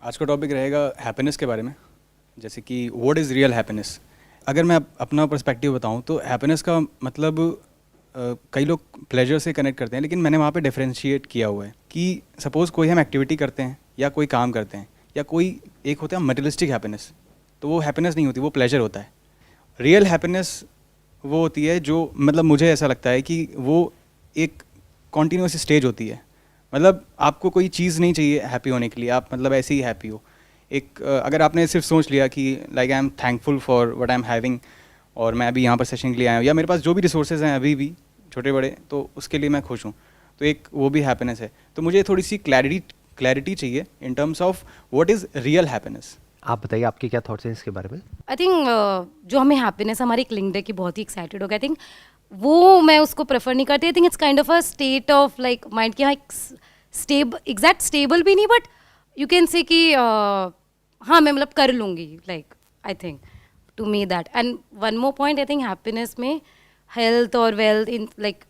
आज का टॉपिक रहेगा हैप्पीनेस के बारे में, जैसे कि व्हाट इज़ रियल हैप्पीनेस। अगर मैं अपना पर्सपेक्टिव बताऊं तो हैप्पीनेस का मतलब कई लोग प्लेजर से कनेक्ट करते हैं, लेकिन मैंने वहाँ पे डिफरेंशिएट किया हुआ है कि सपोज़ कोई हम एक्टिविटी करते हैं या कोई काम करते हैं या कोई एक होता है मटेरियलिस्टिक हैप्पीनेस, तो वो हैप्पीनेस नहीं होती, वो प्लेजर होता है। रियल हैप्पीनेस वो होती है जो मतलब मुझे ऐसा लगता है कि वो एक कॉन्टीन्यूस स्टेज होती है। मतलब आपको कोई चीज़ नहीं चाहिए हैप्पी होने के लिए, आप मतलब ऐसे ही हैप्पी हो। एक अगर आपने सिर्फ सोच लिया कि like I am thankful for what I am having और मैं अभी यहाँ पर सेशन के लिए आया हूँ या मेरे पास जो भी रिसोर्सेज हैं अभी भी छोटे बड़े, तो उसके लिए मैं खुश हूँ, तो एक वो भी हैप्पीनेस है। तो मुझे थोड़ी सी क्लैरिटी चाहिए in terms of what is real happiness. आप बताइए आपके क्या थॉट्स हैं इसके बारे में। आई थिंक जो हमें हैप्पीनेस हमारी एक लिंक्ड है कि बहुत ही एक्साइटेड हो गया, आई थिंक वो मैं उसको प्रेफर नहीं करती। I think it's kind of a state of like mind की, हाँ एक एग्जैक्ट स्टेबल भी नहीं, बट यू कैन से कि हाँ मैं मतलब कर लूँगी, like I think to me that. And one more point, I think happiness में हेल्थ और वेल्थ इन लाइक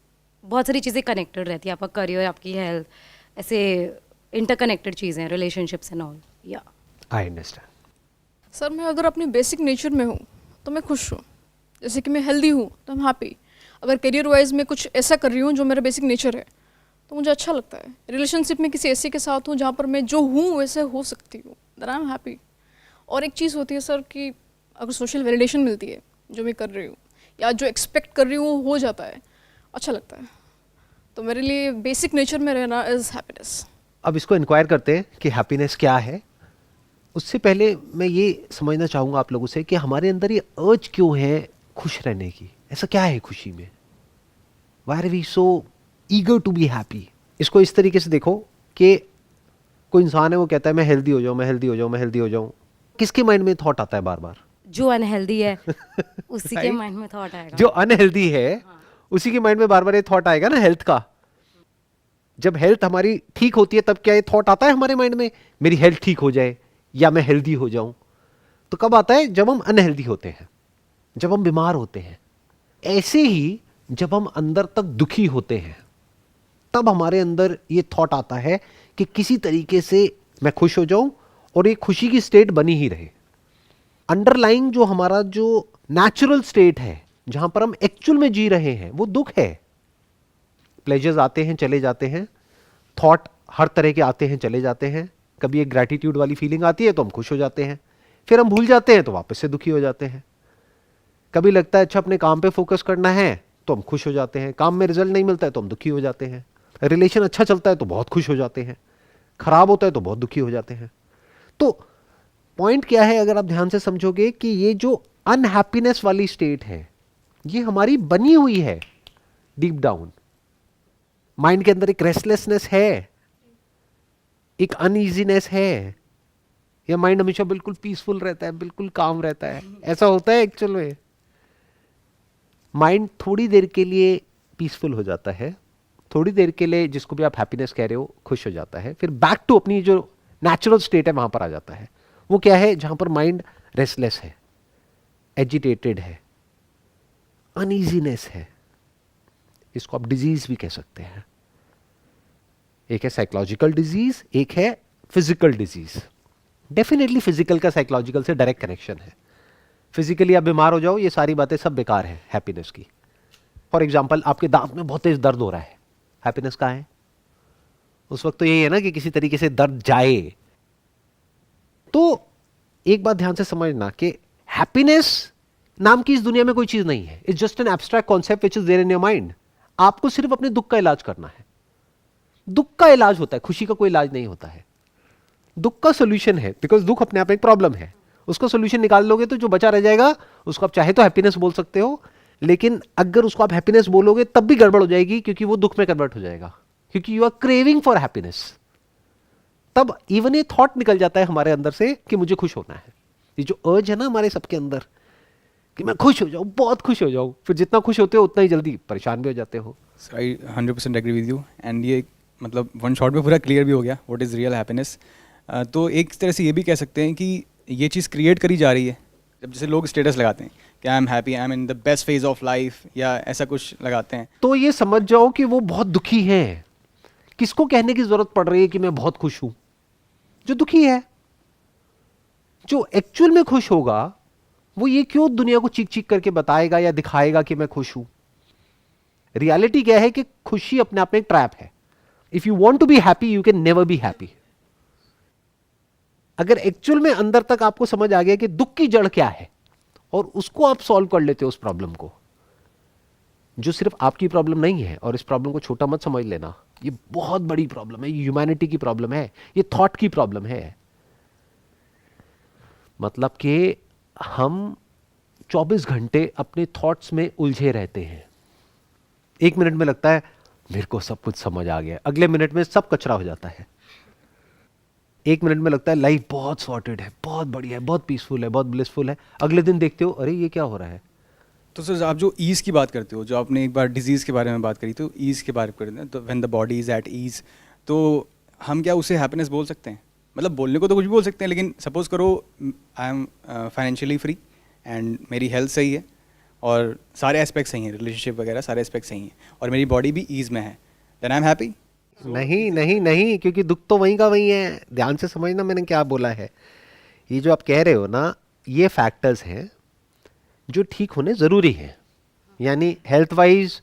बहुत सारी चीज़ें कनेक्टेड रहती है। आपका करियर, आपकी हेल्थ, ऐसे इंटरकनेक्टेड चीज़ें, रिलेशनशिप्स एंड ऑल। या आई अंडरस्टैंड। सर मैं अगर अपनी बेसिक नेचर में हूँ तो मैं खुश हूँ। जैसे कि मैं हेल्दी हूँ तो I'm हैप्पी। अगर करियर वाइज में कुछ ऐसा कर रही हूँ जो मेरा बेसिक नेचर है तो मुझे अच्छा लगता है। रिलेशनशिप में किसी ऐसे के साथ हूँ जहाँ पर मैं जो हूँ वैसे हो सकती हूँ, देन आई एम हैप्पी। और एक चीज़ होती है सर कि अगर सोशल वैलिडेशन मिलती है जो मैं कर रही हूँ या जो एक्सपेक्ट कर रही हूँ वो हो जाता है, अच्छा लगता है। तो मेरे लिए बेसिक नेचर में रहना इज़ हैप्पीनेस। अब इसको इंक्वायर करते हैं कि हैप्पीनेस क्या है। उससे पहले मैं ये समझना चाहूँगा आप लोगों से कि हमारे अंदर ये अर्ज क्यों है खुश रहने की। ऐसा क्या है खुशी में? Why are we so eager to be happy? इसको इस तरीके से देखो कि कोई इंसान है, वो कहता है मैं हेल्दी हो जाऊँ, मैं हेल्दी हो जाऊँ, मैं हेल्दी हो जाऊँ। किसके माइंड में थॉट आता है बार बार? जो अनहेल्दी है उसी के Right? माइंड में थॉट आएगा। जो अनहेल्दी है उसी के माइंड में बार बार ये थॉट आएगा ना हेल्थ का। जब हेल्थ हमारी ठीक होती है तब क्या ये थॉट आता है हमारे माइंड में, मेरी हेल्थ ठीक हो जाए या मैं हेल्दी हो जाऊं? तो कब आता है? जब हम अनहेल्दी होते हैं, जब हम बीमार होते हैं। ऐसे ही जब हम अंदर तक दुखी होते हैं तब हमारे अंदर ये थॉट आता है कि किसी तरीके से मैं खुश हो जाऊं और ये खुशी की स्टेट बनी ही रहे। अंडरलाइंग जो हमारा जो नेचुरल स्टेट है जहां पर हम एक्चुअल में जी रहे हैं वो दुख है। प्लेजर्स आते हैं चले जाते हैं, थॉट हर तरह के आते हैं चले जाते हैं। कभी एक ग्रैटिट्यूड वाली फीलिंग आती है तो हम खुश हो जाते हैं, फिर हम भूल जाते हैं तो वापस से दुखी हो जाते हैं। कभी लगता है अच्छा अपने काम पे फोकस करना है तो हम खुश हो जाते हैं, काम में रिजल्ट नहीं मिलता है तो हम दुखी हो जाते हैं। रिलेशन अच्छा चलता है तो बहुत खुश हो जाते हैं, खराब होता है तो बहुत दुखी हो जाते हैं। तो पॉइंट क्या है, अगर आप ध्यान से समझोगे कि ये जो अनहैप्पीनेस वाली स्टेट है ये हमारी बनी हुई है डीप डाउन। माइंड के अंदर एक रेस्टलेसनेस है, एक अनईजीनेस है, या माइंड हमेशा बिल्कुल पीसफुल रहता है, बिल्कुल काम रहता है? ऐसा होता है एक्चुअल में? माइंड थोड़ी देर के लिए पीसफुल हो जाता है, थोड़ी देर के लिए, जिसको भी आप हैप्पीनेस कह रहे हो, खुश हो जाता है, फिर बैक टू अपनी जो नेचुरल स्टेट है वहां पर आ जाता है। वो क्या है? जहां पर माइंड रेस्टलेस है, एजिटेटेड है, अनईजीनेस है। इसको आप डिजीज भी कह सकते हैं। एक है साइकोलॉजिकल डिजीज, एक है फिजिकल डिजीज। डेफिनेटली फिजिकल का साइकोलॉजिकल से डायरेक्ट कनेक्शन है। फिजिकली आप बीमार हो जाओ, ये सारी बातें सब बेकार है हैप्पीनेस की। फॉर एग्जाम्पल आपके दांत में बहुत तेज दर्द हो रहा है, हैप्पीनेस कहाँ है? उस वक्त तो यही है ना कि किसी तरीके से दर्द जाए। तो एक बात ध्यान से समझना कि हैप्पीनेस नाम की इस दुनिया में कोई चीज नहीं है। It's just an abstract concept which is there in your mind. आपको सिर्फ अपने दुख का इलाज करना है। दुख का इलाज होता है, खुशी का कोई इलाज नहीं होता है। दुख का सोल्यूशन है, बिकॉज दुख अपने आप में एक प्रॉब्लम है। उसका सोल्यूशन निकाल लोगे तो जो बचा रह जाएगा उसको आप चाहे तो हैप्पीनेस बोल सकते हो, लेकिन अगर उसको आप हैप्पीनेस बोलोगे तब भी गड़बड़ हो जाएगी, क्योंकि वो दुख में कन्वर्ट हो जाएगा, क्योंकि you are craving for happiness. तब इवन ये थॉट निकल जाता है हमारे अंदर से कि मुझे खुश होना है। ये जो अर्ज है ना हमारे सबके अंदर कि मैं खुश हो जाऊं, बहुत खुश हो जाऊं, फिर जितना खुश होते हो उतना ही जल्दी परेशान भी हो जाते हो। आई 100% एग्री विद यू एंड ये मतलब वन शॉट में पूरा क्लियर भी हो गया व्हाट इज़ रियल हैप्पीनेस। तो एक तरह से ये भी कह सकते हैं कि ये चीज़ क्रिएट करी जा रही है। जब जैसे लोग स्टेटस लगाते हैं कि I am happy, I am in the best phase of life या ऐसा कुछ लगाते हैं, तो ये समझ जाओ कि वो बहुत दुखी हैं। किसको कहने की जरूरत पड़ रही है कि मैं बहुत खुश हूं? जो दुखी है। जो एक्चुअल में खुश होगा वो ये क्यों दुनिया को चीख चीख करके बताएगा या दिखाएगा कि मैं खुश हूं? रियलिटी क्या है कि खुशी अपने आप में एक ट्रैप है. If you want to be happy you can never be happy. अगर एक्चुअल में अंदर तक आपको समझ आ गया कि दुख की जड़ क्या है और उसको आप सॉल्व कर लेते हो, उस प्रॉब्लम को, जो सिर्फ आपकी प्रॉब्लम नहीं है, और इस प्रॉब्लम को छोटा मत समझ लेना, ये बहुत बड़ी प्रॉब्लम है, ये ह्यूमैनिटी की प्रॉब्लम है, ये थॉट की प्रॉब्लम है. मतलब कि हम 24 घंटे अपने थॉट्स में उलझे रहते हैं. एक मिनट में लगता है मेरे को सब कुछ समझ आ गया, अगले मिनट में सब कचरा हो जाता है. एक मिनट में लगता है लाइफ बहुत सॉर्टेड है, बहुत बढ़िया है, बहुत पीसफुल है, बहुत ब्लिसफुल है, अगले दिन देखते हो अरे ये क्या हो रहा है. तो सर आप जो ईज़ की बात करते हो, जो आपने एक बार डिजीज़ के बारे में बात करी, तो ईज़ के बारे में करते हैं, तो when the body is at ease, तो हम क्या उसे हैप्पीनेस बोल सकते हैं? मतलब बोलने को तो कुछ भी बोल सकते हैं, लेकिन सपोज करो I am financially free and मेरी हेल्थ सही है और सारे एस्पेक्ट सही हैं, रिलेशनशिप वगैरह सारे एस्पेक्ट सही हैं, और मेरी बॉडी भी ईज़ में है, देन आई एम हैप्पी. नहीं नहीं नहीं, क्योंकि दुख तो वहीं का वहीं है. ध्यान से समझना मैंने क्या बोला है. ये जो आप कह रहे हो ना, ये फैक्टर्स हैं जो ठीक होने ज़रूरी हैं. यानी हेल्थ वाइज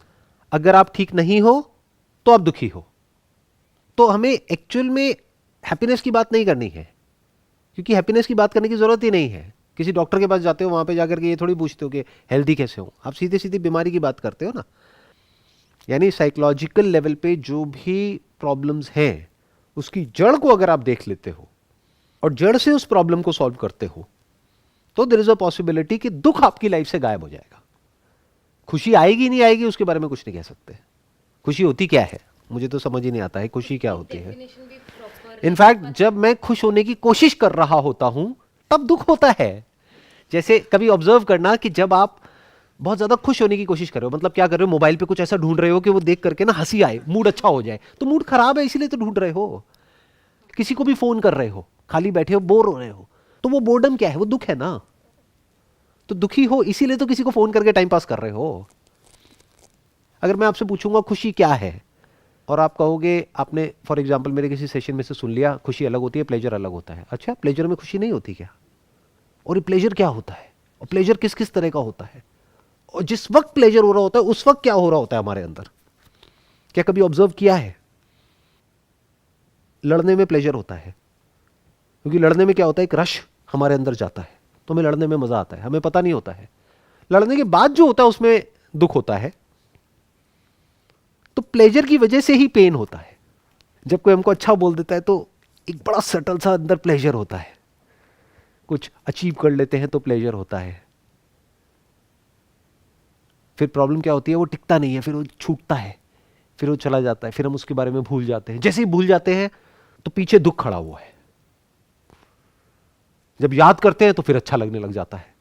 अगर आप ठीक नहीं हो तो आप दुखी हो, तो हमें एक्चुअल में हैप्पीनेस की बात नहीं करनी है, क्योंकि हैप्पीनेस की बात करने की ज़रूरत ही नहीं है. किसी डॉक्टर के पास जाते हो, वहाँ पे जाकर के ये थोड़ी पूछते हो कि हेल्दी कैसे हो, आप सीधे सीधे बीमारी की बात करते हो ना. यानी साइकोलॉजिकल लेवल पे जो भी प्रॉब्लम्स हैं उसकी जड़ को अगर आप देख लेते हो और जड़ से उस प्रॉब्लम को सॉल्व करते हो, तो देयर इज अ पॉसिबिलिटी कि दुख आपकी लाइफ से गायब हो जाएगा. खुशी आएगी नहीं आएगी उसके बारे में कुछ नहीं कह सकते. खुशी होती क्या है मुझे तो समझ ही नहीं आता है, खुशी क्या होती है. इनफैक्ट जब मैं खुश होने की कोशिश कर रहा होता हूं तब दुख होता है. जैसे कभी ऑब्जर्व करना कि जब आप बहुत ज्यादा खुश होने की कोशिश कर रहे हो, मतलब क्या कर रहे हो, मोबाइल पे कुछ ऐसा ढूंढ रहे हो कि वो देख करके ना हंसी आए, मूड अच्छा हो जाए, तो मूड खराब है इसीलिए तो ढूंढ रहे हो. किसी को भी फोन कर रहे हो, खाली बैठे हो, बोर हो रहे हो, तो वो बोर्डम क्या है, वो दुख है ना. तो दुखी हो इसीलिए तो किसी को फोन करके टाइम पास कर रहे हो. अगर मैं आपसे पूछूंगा खुशी क्या है और आप कहोगे, आपने फॉर एग्जांपल मेरे किसी सेशन में से सुन लिया खुशी अलग होती है, प्लेजर अलग होता है. अच्छा, प्लेजर में खुशी नहीं होती क्या? और ये प्लेजर क्या होता है, और प्लेजर किस किस तरह का होता है, और जिस वक्त प्लेजर हो रहा होता है उस वक्त क्या हो रहा होता है हमारे अंदर? क्या कभी ऑब्जर्व किया है? लड़ने में प्लेजर होता है, क्योंकि लड़ने में क्या होता है, एक रश हमारे अंदर जाता है, तो हमें लड़ने में मजा आता है, हमें पता नहीं होता है. लड़ने के बाद जो होता है उसमें दुख होता है. तो प्लेजर की वजह से ही पेन होता है. जब कोई हमको अच्छा बोल देता है तो एक बड़ा सटल सा अंदर प्लेजर होता है. कुछ अचीव कर लेते हैं तो प्लेजर होता है. फिर प्रॉब्लम क्या होती है, वो टिकता नहीं है, फिर वो छूटता है, फिर वो चला जाता है, फिर हम उसके बारे में भूल जाते हैं. जैसे ही भूल जाते हैं तो पीछे दुख खड़ा हुआ है. जब याद करते हैं तो फिर अच्छा लगने लग जाता है.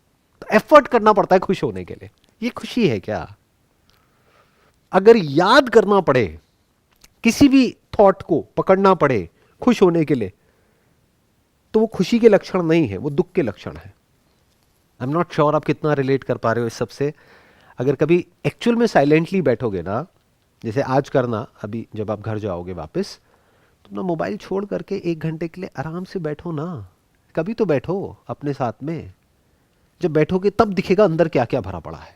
तो एफर्ट करना पड़ता है खुश होने के लिए. ये खुशी है क्या? अगर याद करना पड़े, किसी भी थॉट को पकड़ना पड़े खुश होने के लिए, तो वो खुशी के लक्षण नहीं है, वो दुख के लक्षण है. आई एम नॉट श्योर आप कितना रिलेट कर पा रहे हो इस सबसे. अगर कभी एक्चुअल में साइलेंटली बैठोगे ना, जैसे आज करना, अभी जब आप घर जाओगे वापस, तो ना मोबाइल छोड़ करके 1 घंटे के लिए आराम से बैठो ना. कभी तो बैठो अपने साथ में. जब बैठोगे तब दिखेगा अंदर क्या क्या भरा पड़ा है,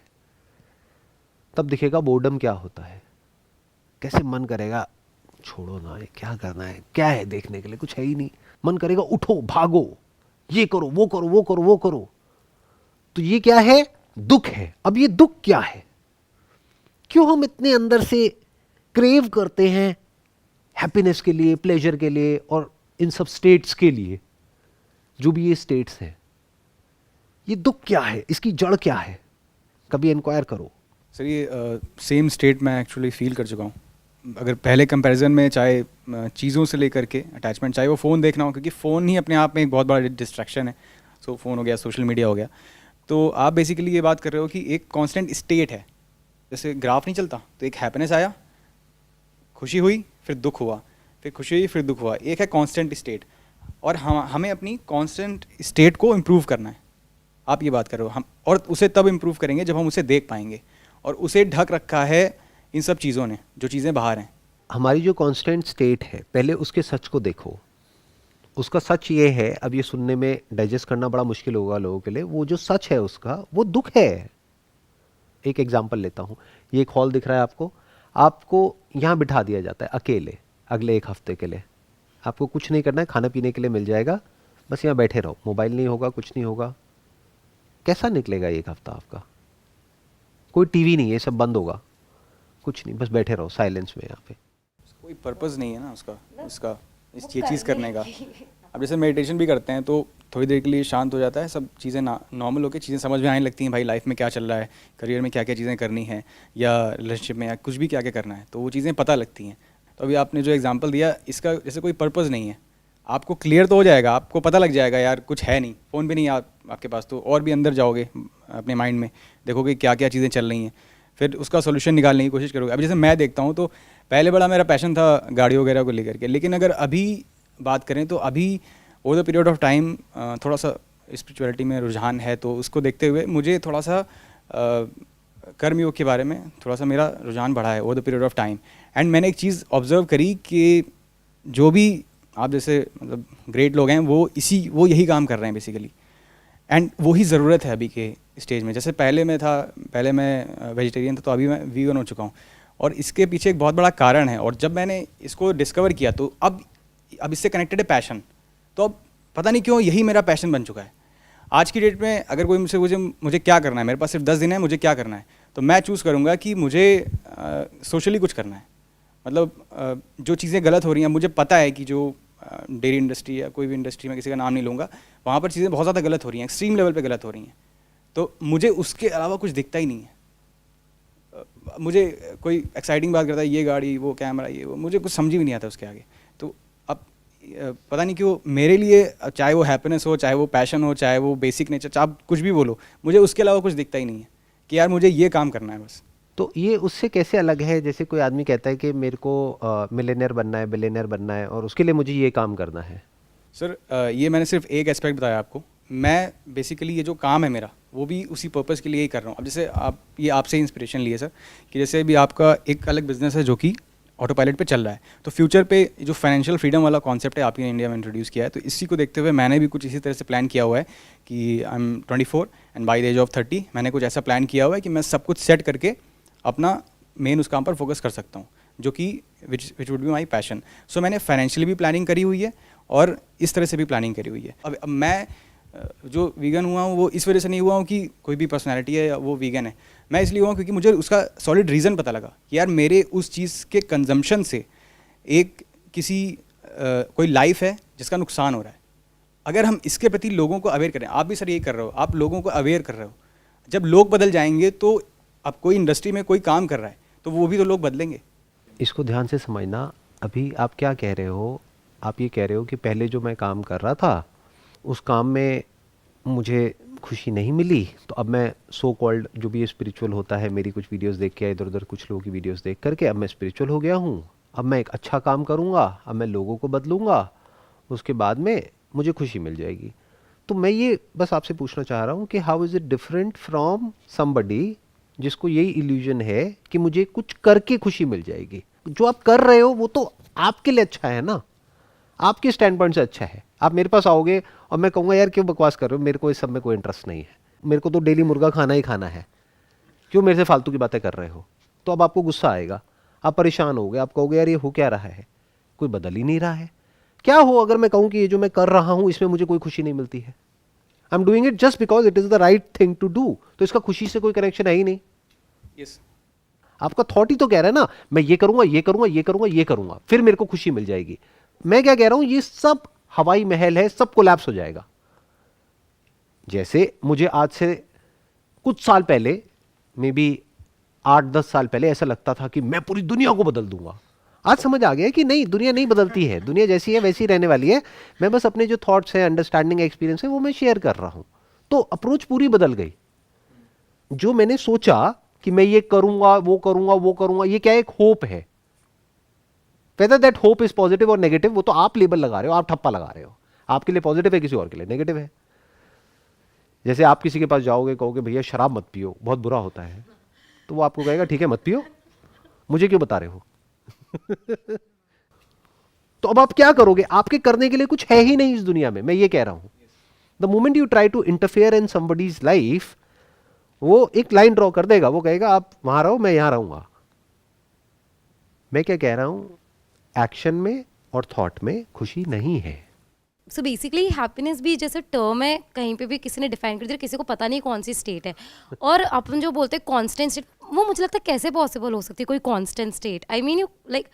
तब दिखेगा बोर्डम क्या होता है. कैसे मन करेगा छोड़ो ना, ये क्या करना है, क्या है देखने के लिए, कुछ है ही नहीं. मन करेगा उठो भागो, ये करो वो करो वो करो वो करो. तो ये क्या है, दुख है. अब ये दुख क्या है, क्यों हम इतने अंदर से क्रेव करते हैं हैप्पीनेस के लिए, प्लेजर के लिए और इन सब स्टेट्स के लिए, जो भी ये स्टेट्स हैं. ये दुख क्या है, इसकी जड़ क्या है, कभी इंक्वायर करो. सर ये सेम स्टेट मैं एक्चुअली फील कर चुका हूँ. अगर पहले कंपैरिजन में, चाहे चीज़ों से लेकर के अटैचमेंट, चाहे वो फ़ोन देखना हो, क्योंकि फ़ोन ही अपने आप में एक बहुत बड़ा डिस्ट्रैक्शन है. सो फ़ोन हो गया, सोशल मीडिया हो गया. तो आप बेसिकली ये बात कर रहे हो कि एक कांस्टेंट स्टेट है, जैसे ग्राफ नहीं चलता, तो एक हैप्पीनेस आया, खुशी हुई, फिर दुख हुआ, फिर खुशी हुई, फिर दुख हुआ. एक है कांस्टेंट स्टेट, और हमें अपनी कांस्टेंट स्टेट को इम्प्रूव करना है. आप ये बात कर रहे हो हम, और उसे तब इम्प्रूव करेंगे जब हम उसे देख पाएंगे, और उसे ढक रखा है इन सब चीज़ों ने, जो चीज़ें बाहर हैं. हमारी जो कांस्टेंट स्टेट है, पहले उसके सच को देखो. उसका सच ये है, अब ये सुनने में डाइजेस्ट करना बड़ा मुश्किल होगा लोगों के लिए, वो जो सच है उसका वो दुख है। एक एग्जांपल लेता हूँ, ये एक हॉल दिख रहा है आपको, आपको यहाँ बिठा दिया जाता है अकेले अगले 1 हफ्ते के लिए, आपको कुछ नहीं करना है, खाना पीने के लिए मिल जाएगा, बस यहाँ बैठे रहो, मोबाइल नहीं होगा, कुछ नहीं होगा। कैसा निकलेगा 1 हफ्ता आपका? कोई टीवी नहीं है, सब बंद होगा, कुछ नहीं, बस बैठे रहो साइलेंस में यहाँ पे। कोई पर्पस नहीं है ना उसका, इसका इस चीज़ करने का। अब जैसे मेडिटेशन भी करते हैं तो थोड़ी देर के लिए शांत हो जाता है, सब चीज़ें नॉर्मल होकर चीज़ें समझ में आने लगती हैं, भाई लाइफ में क्या चल रहा है, करियर में क्या क्या चीज़ें करनी है, या रिलेशनशिप में या कुछ भी क्या क्या करना है, तो वो चीज़ें पता लगती हैं। तो अभी आपने जो एग्जांपल दिया, इसका जैसे कोई पर्पस नहीं है, आपको क्लियर तो हो जाएगा, आपको पता लग जाएगा यार कुछ है नहीं, फ़ोन भी नहीं आपके पास, तो और भी अंदर जाओगे अपने माइंड में, देखोगे क्या क्या चीज़ें चल रही हैं, फिर उसका सोल्यूशन निकालने की कोशिश करोगे। अब जैसे मैं देखता हूँ तो पहले बड़ा मेरा पैशन था गाड़ी वगैरह को लेकर के, लेकिन अगर अभी बात करें तो अभी over the period of time थोड़ा सा स्पिरिचुअलिटी में रुझान है, तो उसको देखते हुए मुझे थोड़ा सा कर्मयोग के बारे में थोड़ा सा मेरा रुझान बढ़ा है over the period of time. And मैंने एक चीज़ ऑब्जर्व करी कि जो भी आप जैसे मतलब ग्रेट लोग हैं वो यही काम कर रहे हैं बेसिकली, एंड वही ज़रूरत है अभी के स्टेज में। जैसे पहले मैं वेजिटेरियन था, तो अभी मैं वीगन हो चुका हूँ, और इसके पीछे एक बहुत बड़ा कारण है। और जब मैंने इसको डिस्कवर किया तो अब इससे कनेक्टेड है पैशन, तो अब पता नहीं क्यों यही मेरा पैशन बन चुका है। आज की डेट में अगर कोई मुझे क्या करना है, मेरे पास सिर्फ 10 दिन है, मुझे क्या करना है, तो मैं चूज़ करूँगा कि मुझे सोशली कुछ करना है। मतलब जो चीज़ें गलत हो रही हैं, मुझे पता है कि जो डेयरी इंडस्ट्री या कोई भी इंडस्ट्री में किसी का नाम नहीं लूँगा, वहाँ पर चीज़ें बहुत ज़्यादा गलत हो रही हैं, एक्सट्रीम लेवल पे गलत हो रही हैं, तो मुझे उसके अलावा कुछ दिखता ही नहीं है। मुझे कोई एक्साइटिंग बात करता है, ये गाड़ी, वो कैमरा, ये वो, मुझे कुछ समझ भी नहीं आता उसके आगे। तो अब पता नहीं क्यों मेरे लिए, चाहे वो हैप्पीनेस हो, चाहे वो पैशन हो, चाहे वो बेसिक नेचर, चाहे आप कुछ भी बोलो, मुझे उसके अलावा कुछ दिखता ही नहीं है कि यार मुझे ये काम करना है बस। तो ये उससे कैसे अलग है? जैसे कोई आदमी कहता है कि मेरे को मिलियनेयर बनना है, बिलियनेयर बनना है, और उसके लिए मुझे ये काम करना है। सर ये मैंने सिर्फ एक एस्पेक्ट बताया आपको। मैं बेसिकली ये जो काम है मेरा, वो भी उसी पर्पज़ के लिए ही कर रहा हूँ। अब जैसे आपसे इंस्पिरेशन लिए सर, कि जैसे अभी आपका एक अलग बिजनेस है जो कि ऑटो पायलट पे चल रहा है, तो फ्यूचर पे जो फाइनेंशियल फ्रीडम वाला कॉन्सेप्ट है आपने इंडिया में इंट्रोड्यूस किया है, तो इसी को देखते हुए मैंने भी कुछ इसी तरह से प्लान किया हुआ है कि I am 24 and by the age of 30 मैंने कुछ ऐसा प्लान किया हुआ है कि मैं सब कुछ सेट करके अपना मेन उस काम पर फोकस कर सकता हूँ, जो कि which would be my passion. So मैंने फाइनेंशियली भी प्लानिंग करी हुई है और इस तरह से भी प्लानिंग करी हुई है। अब मैं जो वीगन हुआ हूँ वो इस वजह से नहीं हुआ हूँ कि कोई भी पर्सनैलिटी है या वो वीगन है, मैं इसलिए हुआ हूँ क्योंकि मुझे उसका सॉलिड रीज़न पता लगा कि यार मेरे उस चीज़ के कंजम्पशन से एक कोई लाइफ है जिसका नुकसान हो रहा है। अगर हम इसके प्रति लोगों को अवेयर करें, आप भी सर यही कर रहे हो, आप लोगों को अवेयर कर रहे हो, जब लोग बदल जाएंगे तो अब कोई इंडस्ट्री में कोई काम कर रहा है तो वो भी तो लोग बदलेंगे। इसको ध्यान से समझना। अभी आप क्या कह रहे हो? आप ये कह रहे हो कि पहले जो मैं काम कर रहा था उस काम में मुझे खुशी नहीं मिली, तो अब मैं सो कॉल्ड जो भी स्पिरिचुअल होता है, मेरी कुछ वीडियोस देख के, इधर उधर कुछ लोगों की वीडियोस देख करके अब मैं स्पिरिचुअल हो गया हूँ, अब मैं एक अच्छा काम करूँगा, अब मैं लोगों को बदलूँगा, उसके बाद में मुझे खुशी मिल जाएगी। तो मैं ये बस आपसे पूछना चाह रहा हूँ कि how is it different from somebody जिसको यही इल्यूजन है कि मुझे कुछ करके खुशी मिल जाएगी। जो आप कर रहे हो वो तो आपके लिए अच्छा है ना, आपके स्टैंड पॉइंट से अच्छा है। आप मेरे पास आओगे और मैं कहूँगा यार क्यों बकवास कर रहे हो, मेरे को इस सब में कोई इंटरेस्ट नहीं है, मेरे को तो डेली मुर्गा खाना ही खाना है, क्यों मेरे से फालतू की बातें कर रहे हो? तो अब आपको गुस्सा आएगा, आप परेशान होगे, आप कहोगे यार ये हो क्या रहा है, कोई बदल ही नहीं रहा है। क्या हो अगर मैं कहूँ कि ये जो मैं कर रहा हूँ इसमें मुझे कोई खुशी नहीं मिलती है, I am doing it just because it is the right thing to do, तो इसका खुशी से कोई कनेक्शन है ही नहीं। यस, आपका थॉट ही तो कह रहा है ना, मैं ये करूंगा, ये करूंगा, ये करूंगा, ये करूंगा, फिर मेरे को खुशी मिल जाएगी। मैं क्या कह रहा हूं, ये सब हवाई महल है, सब कोलैप्स हो जाएगा। जैसे मुझे आज से कुछ साल पहले, मे बी 8-10 साल पहले ऐसा लगता था कि मैं पूरी दुनिया को बदल दूंगा। आज समझ आ गया कि नहीं, दुनिया नहीं बदलती है, दुनिया जैसी है वैसी रहने वाली है। मैं बस अपने जो थॉट्स हैं, अंडरस्टैंडिंग, एक्सपीरियंस है वो मैं शेयर कर रहा हूं। तो अप्रोच पूरी बदल गई। जो मैंने सोचा कि मैं ये करूंगा, वो करूंगा, वो करूंगा, ये क्या एक होप है। whether that hope is positive और नेगेटिव वो तो आप लेबल लगा रहे हो, आप ठप्पा लगा रहे हो। आपके लिए पॉजिटिव है, किसी और के लिए नेगेटिव है। जैसे आप किसी के पास जाओगे, कहोगे भैया शराब मत पियो, बहुत बुरा होता है, तो वो आपको कहेगा ठीक है मत पियो, मुझे क्यों बता रहे हो? तो अब आप क्या करोगे? आपके करने के लिए कुछ है ही नहीं इस दुनिया में, मैं ये कह रहा हूं. The moment you try to interfere in somebody's life, वो एक लाइन ड्रॉ कर देगा, वो कहेगा आप वहां रहो, मैं यहां रहूंगा. मैं क्या कह रहा हूं? एक्शन में और थॉट में खुशी नहीं है. सो बेसिकली हैप्पीनेस भी जैसे टर्म है, कहीं पे भी किसी ने डिफाइन कर दिया, किसी को पता नहीं कौन सी स्टेट है. और अपन जो बोलते हैं कांस्टेंट स्टेट, वो मुझे लगता है कैसे पॉसिबल हो सकती है कोई constant state? I mean you like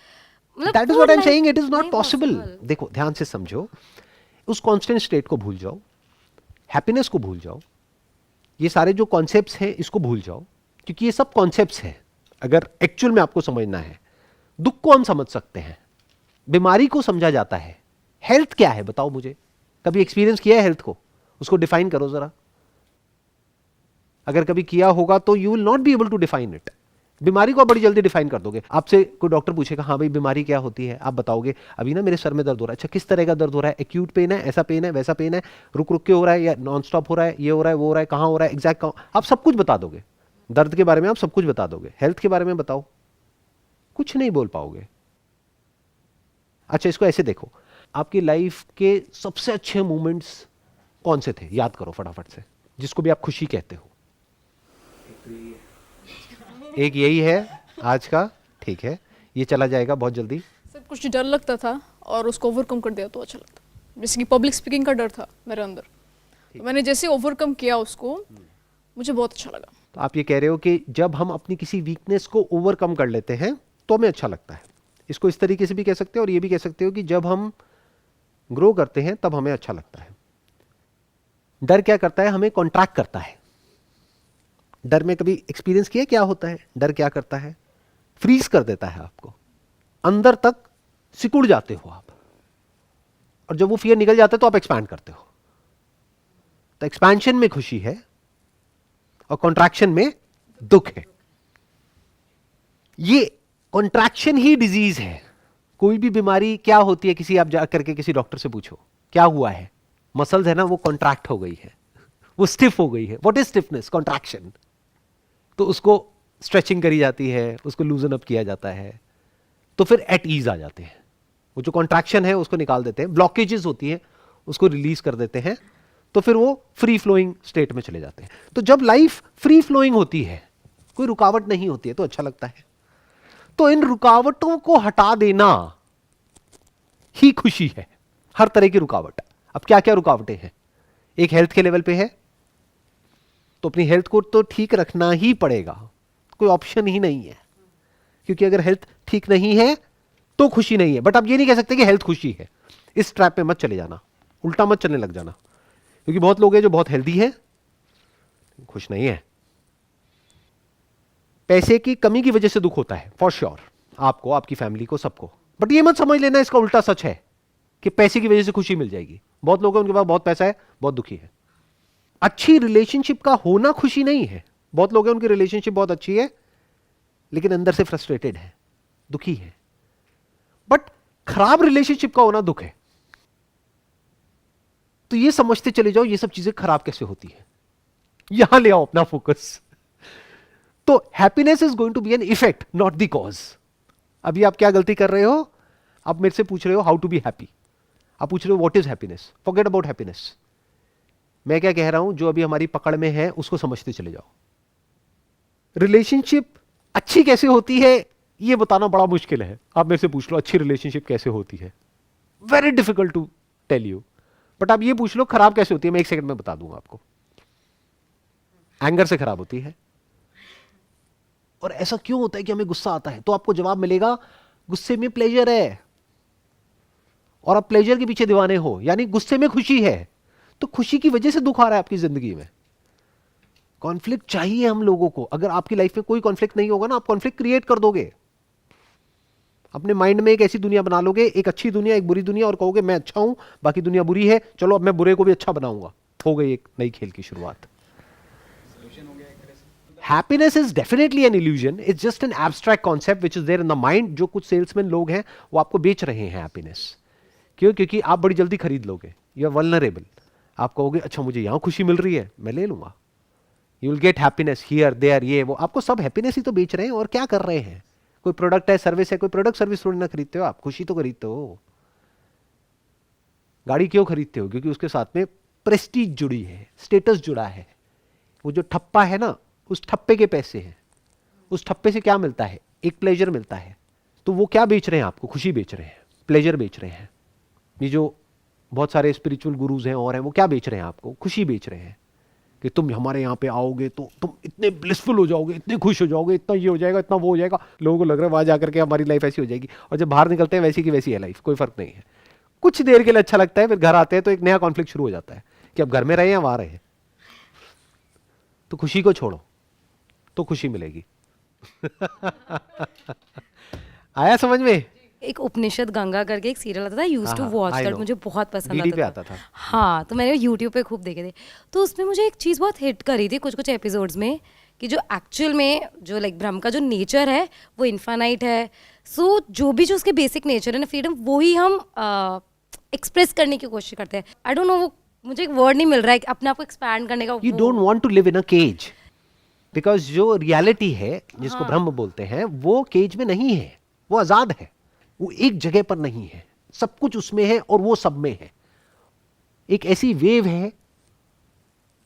that is what I am saying, it is not possible. देखो ध्यान से समझो, उस कांस्टेंट स्टेट को भूल जाओ, हैप्पीनेस को भूल जाओ, ये सारे जो कॉन्सेप्ट्स हैं इसको भूल जाओ, क्योंकि ये सब कॉन्सेप्ट्स हैं. अगर एक्चुअल में आपको समझना है, दुख को हम समझ सकते हैं, बीमारी को समझा जाता है. हेल्थ क्या है बताओ मुझे? कभी एक्सपीरियंस किया है हेल्थ को? उसको डिफाइन करो जरा. अगर कभी किया होगा तो you will not be able to define it. बीमारी को आप बड़ी जल्दी डिफाइन कर दोगे. आपसे कोई डॉक्टर पूछेगा हाँ भाई बीमारी क्या होती है, आप बताओगे अभी ना मेरे सर में दर्द हो रहा है. अच्छा किस तरह का दर्द हो रहा है? एक्यूट पेन है, ऐसा पेन है, वैसा पेन है, रुक रुक के हो रहा है या नॉन स्टॉप हो रहा है, ये हो रहा है, वो हो रहा है, कहाँ हो रहा है, एग्जैक्ट कहाँ, आप सब कुछ बता दोगे. दर्द के बारे में आप सब कुछ बता दोगे. हेल्थ के बारे में बताओ, कुछ नहीं बोल पाओगे. अच्छा इसको ऐसे देखो, आपकी लाइफ के सबसे अच्छे मोमेंट्स कौन से थे? याद करो फटाफट से, जिसको भी आप खुशी कहते हो. एक यही है आज का, ठीक है, ये चला जाएगा बहुत जल्दी. सर कुछ डर लगता था और उसको ओवरकम कर दिया तो अच्छा लगता. जैसे कि पब्लिक स्पीकिंग का डर था मेरे अंदर, तो मैंने जैसे ओवरकम किया उसको, मुझे बहुत अच्छा लगा. तो आप ये कह रहे हो कि जब हम अपनी किसी वीकनेस को ओवरकम कर लेते हैं तो हमें अच्छा लगता है. इसको इस तरीके से भी कह सकते हो और ये भी कह सकते हो कि जब हम ग्रो करते हैं तब हमें अच्छा लगता है. डर क्या करता है? हमें कॉन्ट्रैक्ट करता है. डर में कभी एक्सपीरियंस किया क्या होता है? डर क्या करता है? फ्रीज कर देता है आपको, अंदर तक सिकुड़ जाते हो आप, और जब वो फियर निकल जाता है तो आप एक्सपैंड करते हो. तो एक्सपेंशन में खुशी है और कॉन्ट्रैक्शन में दुख है. ये कॉन्ट्रैक्शन ही डिजीज है. कोई भी बीमारी क्या होती है, किसी आप जाकर के किसी डॉक्टर से पूछो क्या हुआ है, मसल्स है ना वो कॉन्ट्रैक्ट हो गई है, वो स्टिफ हो गई है. What is stiffness? कॉन्ट्रैक्शन. तो उसको स्ट्रेचिंग करी जाती है, उसको लूजन अप किया जाता है, तो फिर एट ईज आ जाते हैं. वो जो कॉन्ट्रैक्शन है उसको निकाल देते हैं, ब्लॉकेजेस होती है उसको रिलीज कर देते हैं, तो फिर वो फ्री फ्लोइंग स्टेट में चले जाते हैं. तो जब लाइफ फ्री फ्लोइंग होती है, कोई रुकावट नहीं होती है, तो अच्छा लगता है. तो इन रुकावटों को हटा देना ही खुशी है. हर तरह की रुकावट. अब क्या क्या रुकावटें हैं? एक हेल्थ के लेवल पे है, तो अपनी हेल्थ को तो ठीक रखना ही पड़ेगा, कोई ऑप्शन ही नहीं है, क्योंकि अगर हेल्थ ठीक नहीं है तो खुशी नहीं है. बट आप ये नहीं कह सकते कि हेल्थ खुशी है. इस ट्रैप में मत चले जाना, उल्टा मत चलने लग जाना, क्योंकि बहुत लोग हैं जो बहुत हेल्दी है, खुश नहीं है. पैसे की कमी की वजह से दुख होता है फॉर श्योर, आपको, आपकी फैमिली को, सबको. बट ये मत समझ लेना इसका उल्टा सच है कि पैसे की वजह से खुशी मिल जाएगी. बहुत लोग हैं उनके पास बहुत पैसा है, बहुत दुखी है. अच्छी रिलेशनशिप का होना खुशी नहीं है. बहुत लोग हैं उनकी रिलेशनशिप बहुत अच्छी है लेकिन अंदर से फ्रस्ट्रेटेड है, दुखी है. बट खराब रिलेशनशिप का होना दुख है. तो ये समझते चले जाओ ये सब चीजें खराब कैसे होती है, यहां ले आओ अपना फोकस. तो happiness is going to be an effect, not the cause. अभी आप क्या गलती कर रहे हो? आप मेरे से पूछ रहे हो हाउ टू बी हैप्पी, आप पूछ रहे हो what is happiness. Forget about happiness. मैं क्या कह रहा हूं, जो अभी हमारी पकड़ में है उसको समझते चले जाओ. रिलेशनशिप अच्छी कैसे होती है ये बताना बड़ा मुश्किल है. आप मेरे से पूछ लो अच्छी रिलेशनशिप कैसे होती है, very difficult to tell you. But आप ये पूछ लो खराब कैसे होती है, मैं 1 सेकंड में बता दूंगा आपको. एंगर से खराब होती है. और ऐसा क्यों होता है कि हमें गुस्सा आता है? तो आपको जवाब मिलेगा गुस्से में प्लेजर है, और आप प्लेजर के पीछे दीवाने हो, यानी गुस्से में खुशी है. तो खुशी की वजह से दुख आ रहा है आपकी जिंदगी में. कॉन्फ्लिक्ट चाहिए हम लोगों को. अगर आपकी लाइफ में कोई कॉन्फ्लिक्ट नहीं होगा ना, आप कॉन्फ्लिक्ट क्रिएट कर दोगे. अपने माइंड में एक ऐसी दुनिया बना लोगे, एक अच्छी दुनिया एक बुरी दुनिया, और कहोगे मैं अच्छा हूं बाकी दुनिया बुरी है, चलो अब मैं बुरे को भी अच्छा बनाऊंगा. हो गई एक नई खेल की शुरुआत. Happiness is definitely an illusion. It's just an abstract concept which is there in the mind. जो कुछ सेल्समैन लोग हैं वो आपको बेच रहे हैं हैप्पीनेस. क्यों? क्योंकि आप बड़ी जल्दी खरीद लोगे. You are vulnerable. आप कहोगे अच्छा मुझे यहां खुशी मिल रही है, मैं ले लूंगा. You will get happiness here there, ये वो. आपको सब हैप्पीनेस ही तो बेच रहे हैं. और क्या कर रहे हैं? कोई प्रोडक्ट है, सर्विस है. कोई प्रोडक्ट सर्विस थोड़ी ना खरीदते हो आप, खुशी तो खरीदते हो. गाड़ी क्यों खरीदते हो? क्योंकि उसके साथ में प्रेस्टीज जुड़ी है, स्टेटस जुड़ा है। वो जो ठप्पा है ना, उस ठप्पे के पैसे हैं। उस ठप्पे से क्या मिलता है? एक प्लेजर मिलता है। तो वो क्या बेच रहे हैं आपको? खुशी बेच रहे हैं, प्लेजर बेच रहे हैं। ये जो बहुत सारे स्पिरिचुअल गुरुज हैं और हैं, वो क्या बेच रहे हैं आपको? खुशी बेच रहे हैं कि तुम हमारे यहाँ पे आओगे तो तुम इतने ब्लिसफुल हो जाओगे, इतने खुश हो जाओगे, इतना ये हो जाएगा, इतना वो हो जाएगा। लोगों को लग रहा है वहां जाकर के हमारी लाइफ ऐसी हो जाएगी, और जब बाहर निकलते हैं वैसी की वैसी है लाइफ, कोई फर्क नहीं है। कुछ देर के लिए अच्छा लगता है, फिर घर आते हैं तो एक नया कॉन्फ्लिक्ट शुरू हो जाता है कि अब घर में रहे या वहां रहे। तो खुशी को छोड़ो तो खुशी मिलेगी। आया समझ में? एक उपनिषद गंगा करके एक सीरियल आता था, यूज टू हाँ, वॉच I दैट, know. मुझे बहुत पसंद DD पे आता आता था। हाँ, तो मैंने यूट्यूब पे खूब देखे थे। तो उसमें मुझे एक चीज़ बहुत हिट करी थी कुछ कुछ एपिसोड्स में, कि जो एक्चुअल में जो लाइक ब्रह्म का जो नेचर है वो इन्फानाइट है। सो जो भी जो उसके बेसिक नेचर है ना, फ्रीडम, वो ही हम एक्सप्रेस करने की कोशिश करते हैं। आई डोंट नो, वो मुझे एक वर्ड नहीं मिल रहा है अपने आप को एक्सपैंड करने का। You don't want to live in a cage, because जो रियलिटी है जिसको ब्रह्म बोलते हैं वो केज में नहीं है, वो आजाद है, वो एक जगह पर नहीं है, सब कुछ उसमें है और वो सब में है। एक ऐसी वेव है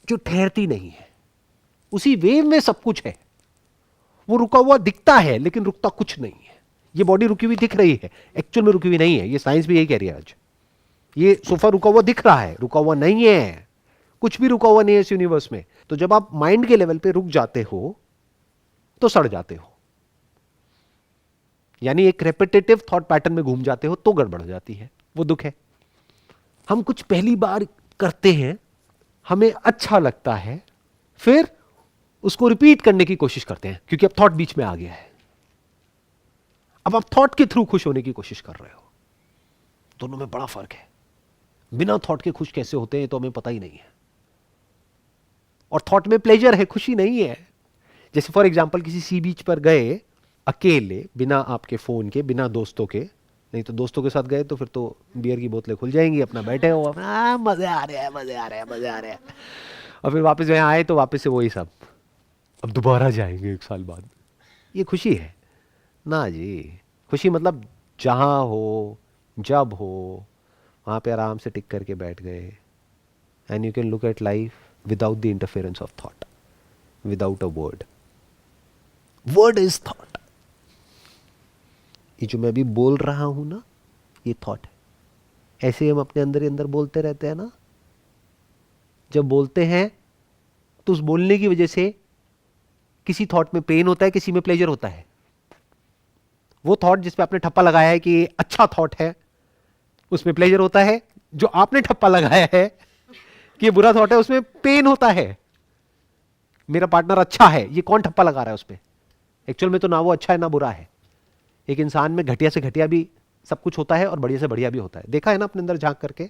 जो ठहरती नहीं है, उसी वेव में सब कुछ है। वो रुका हुआ दिखता है लेकिन रुकता कुछ नहीं है। ये बॉडी रुकी हुई दिख रही है, एक्चुअल में रुकी हुई नहीं है। ये साइंस भी यही कह रही है आज। ये सोफा रुका हुआ दिख रहा है, रुका हुआ नहीं है। कुछ भी रुका हुआ नहीं है इस यूनिवर्स में। तो जब आप माइंड के लेवल पे रुक जाते हो तो सड़ जाते हो, यानी एक रेपिटेटिव थॉट पैटर्न में घूम जाते हो तो गड़बड़ हो जाती है। वो दुख है। हम कुछ पहली बार करते हैं, हमें अच्छा लगता है, फिर उसको रिपीट करने की कोशिश करते हैं क्योंकि अब थॉट बीच में आ गया है। अब आप थॉट के थ्रू खुश होने की कोशिश कर रहे हो। दोनों में बड़ा फर्क है। बिना थॉट के खुश कैसे होते हैं तो हमें पता ही नहीं है। और थॉट में प्लेजर है, खुशी नहीं है। जैसे फॉर एग्जांपल किसी सी बीच पर गए अकेले, बिना आपके फोन के, बिना दोस्तों के। नहीं तो दोस्तों के साथ गए तो फिर तो बियर की बोतलें खुल जाएंगी, अपना बैठे हो, अपना मजे आ रहे हैं, मजे आ रहे हैं, मजे आ रहे हैं। और फिर वापस यहाँ आए तो वापस से वही सब, अब दोबारा जाएंगे 1 साल बाद। ये खुशी है ना जी? खुशी मतलब जहां हो, जब हो, वहां पे आराम से टिक करके बैठ गए, and you can look at life without the interference of thought, without a word. Word is thought. ये जो मैं अभी बोल रहा हूं ना, ये थॉट है। ऐसे हम अपने अंदर ही अंदर बोलते रहते हैं ना। जब बोलते हैं तो उस बोलने की वजह से किसी थॉट में पेन होता है, किसी में प्लेजर होता है। वो थॉट जिस पे आपने ठप्पा लगाया है कि अच्छा थॉट है, उसमें प्लेजर होता है। जो आपने ठप्पा लगाया है कि ये बुरा थॉट है, उसमें पेन होता है। मेरा पार्टनर अच्छा है, ये कौन ठप्पा लगा रहा है उस पे? एक्चुअल में तो ना वो अच्छा है ना बुरा है। एक इंसान में घटिया से घटिया भी सब कुछ होता है और बढ़िया से बढ़िया भी होता है। देखा है ना अपने अंदर झांक करके?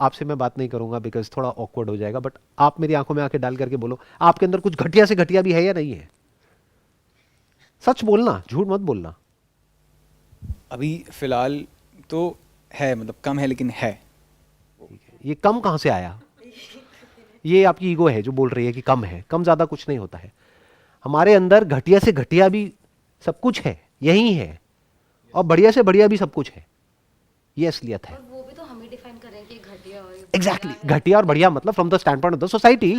आपसे मैं बात नहीं करूंगा बिकॉज थोड़ा ऑकवर्ड हो जाएगा, बट आप मेरी आंखों में आंखें डाल करके बोलो, आपके अंदर कुछ घटिया से घटिया भी है या नहीं है? सच बोलना, झूठ मत बोलना। अभी फिलहाल तो है, मतलब कम है लेकिन है। ये कम कहां से आया? ये आपकी ईगो है जो बोल रही है कि कम है। कम ज्यादा कुछ नहीं होता है। हमारे अंदर घटिया से घटिया भी सब कुछ है, यही है, और बढ़िया से बढ़िया भी सब कुछ है। ये असलियत है। वो भी तो हम ही डिफाइन कर रहे हैं कि घटिया और एग्जैक्टली घटिया और बढ़िया मतलब from the stand point of the society,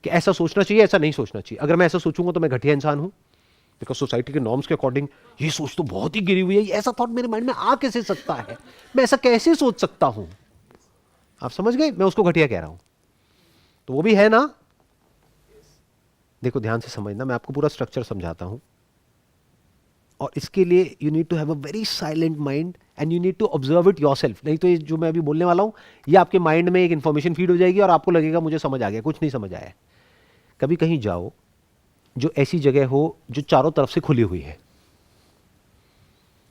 कि ऐसा सोचना चाहिए, ऐसा नहीं सोचना चाहिए। अगर मैं ऐसा सोचूंगा तो मैं घटिया इंसान हूं, बिकॉज सोसाइटी के नॉर्म्स के अकॉर्डिंग ये सोच तो बहुत ही गिरी हुई है। ऐसा थॉट मेरे माइंड में आ कैसे सकता है? मैं ऐसा कैसे सोच सकता हूं? आप समझ गए? मैं उसको घटिया कह रहा हूं। तो वो भी है ना। देखो ध्यान से समझना, मैं आपको पूरा स्ट्रक्चर समझाता हूं। और इसके लिए you need to have a very silent mind and you need to observe it yourself. नहीं तो ये जो मैं अभी बोलने वाला हूं, ये आपके माइंड में एक इंफॉर्मेशन फीड हो जाएगी और आपको लगेगा मुझे समझ आ गया, कुछ नहीं समझ आया। कभी कहीं जाओ जो ऐसी जगह हो जो चारों तरफ से खुली हुई है।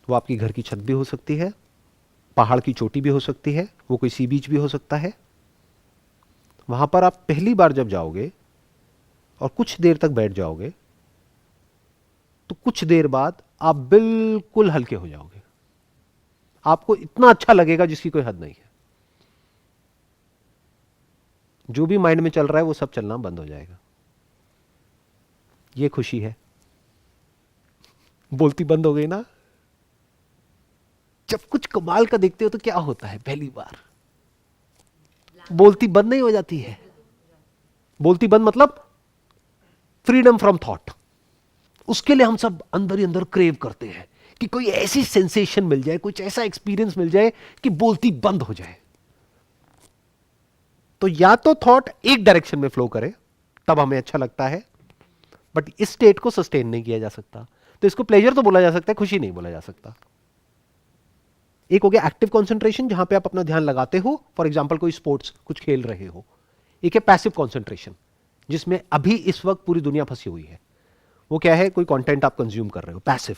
वो आपकी घर की छत भी हो सकती है, पहाड़ की चोटी भी हो सकती है, वो कोई सी बीच भी हो सकता है। वहां पर आप पहली बार जब जाओगे और कुछ देर तक बैठ जाओगे तो कुछ देर बाद आप बिल्कुल हल्के हो जाओगे। आपको इतना अच्छा लगेगा जिसकी कोई हद नहीं है। जो भी माइंड में चल रहा है वो सब चलना बंद हो जाएगा। ये खुशी है। बोलती बंद हो गई ना? जब कुछ कमाल का देखते हो तो क्या होता है? पहली बार बोलती बंद नहीं हो जाती है। बोलती बंद मतलब फ्रीडम फ्रॉम थॉट। उसके लिए हम सब अंदर ही अंदर क्रेव करते हैं कि कोई ऐसी सेंसेशन मिल जाए, कुछ ऐसा एक्सपीरियंस मिल जाए कि बोलती बंद हो जाए। तो या तो थॉट एक डायरेक्शन में फ्लो करे तब हमें अच्छा लगता है, बट इस स्टेट को सस्टेन नहीं किया जा सकता। तो इसको प्लेजर तो बोला जा सकता है, खुशी नहीं बोला जा सकता। एक हो गया एक्टिव कंसंट्रेशन, जहां पे आप अपना ध्यान लगाते हो, फॉर एग्जांपल कोई स्पोर्ट्स कुछ खेल रहे हो। एक है पैसिव कंसंट्रेशन, जिसमें अभी इस वक्त पूरी दुनिया फंसी हुई है। वो क्या है? कोई कंटेंट आप कंज्यूम कर रहे हो, पैसिव।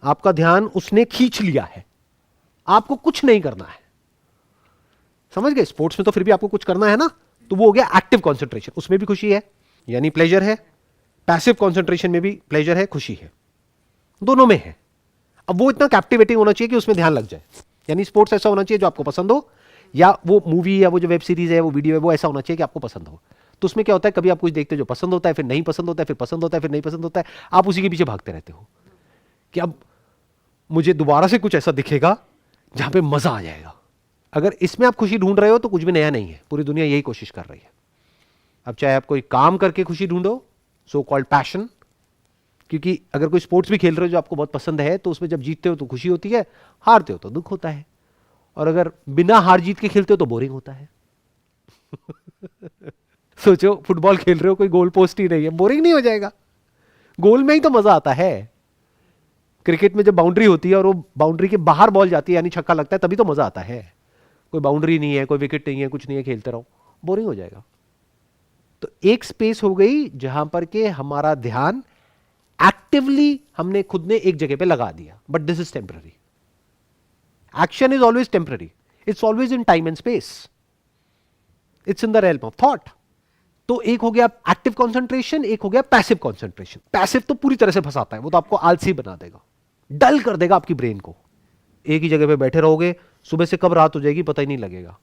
आपका ध्यान उसने खींच लिया है, आपको कुछ नहीं करना है। समझ गए? स्पोर्ट्स में तो फिर भी आपको कुछ करना है ना, तो वो हो गया एक्टिव कंसंट्रेशन, उसमें भी खुशी है यानी प्लेजर है। पैसिव कंसंट्रेशन में भी प्लेजर है, खुशी है, दोनों में है। अब वो इतना कैप्टिवेटिंग होना चाहिए कि उसमें ध्यान लग जाए, यानी स्पोर्ट्स ऐसा होना चाहिए जो आपको पसंद हो, या वो मूवी या वो जो वेब सीरीज है, वो वीडियो है, वो ऐसा होना चाहिए कि आपको पसंद हो। तो उसमें क्या होता है, कभी आप कुछ देखते हो जो पसंद होता है, फिर नहीं पसंद होता है, फिर पसंद होता है, फिर नहीं पसंद होता है, आप उसी के पीछे भागते रहते हो कि अब मुझे दोबारा से कुछ ऐसा दिखेगा जहां पे मजा आ जाएगा। अगर इसमें आप खुशी ढूंढ रहे हो तो कुछ भी नया नहीं है, पूरी दुनिया यही कोशिश कर रही है। अब चाहे आप कोई काम करके खुशी ढूंढो, सो कॉल्ड पैशन, क्योंकि अगर कोई स्पोर्ट्स भी खेल रहे हो जो आपको बहुत पसंद है, तो उसमें जब जीतते हो तो खुशी होती है, हारते हो तो दुख होता है, और अगर बिना हार जीत के खेलते हो तो बोरिंग होता है। सोचो फुटबॉल खेल रहे हो, कोई गोल पोस्ट ही नहीं है, बोरिंग नहीं हो जाएगा? गोल में ही तो मजा आता है। क्रिकेट में जब बाउंड्री होती है और वो बाउंड्री के बाहर बॉल जाती है यानी छक्का लगता है, तभी तो मजा आता है। कोई बाउंड्री नहीं है, कोई विकेट नहीं है, कुछ नहीं है, खेलते रहो, बोरिंग हो जाएगा। तो एक स्पेस हो गई जहां पर के हमारा ध्यान एक्टिवली हमने खुद ने एक जगह पे लगा दिया, but this is temporary. Action is always temporary, it's always in time and space, it's in the realm of thought. तो एक हो गया एक्टिव कंसंट्रेशन, एक हो गया पैसिव कंसंट्रेशन। पैसिव तो पूरी तरह से फंसाता है, वो तो आपको आलसी बना देगा, डल कर देगा आपकी ब्रेन को। एक ही जगह पे बैठे रहोगे, सुबह से कब रात हो जाएगी पता ही नहीं लगेगा।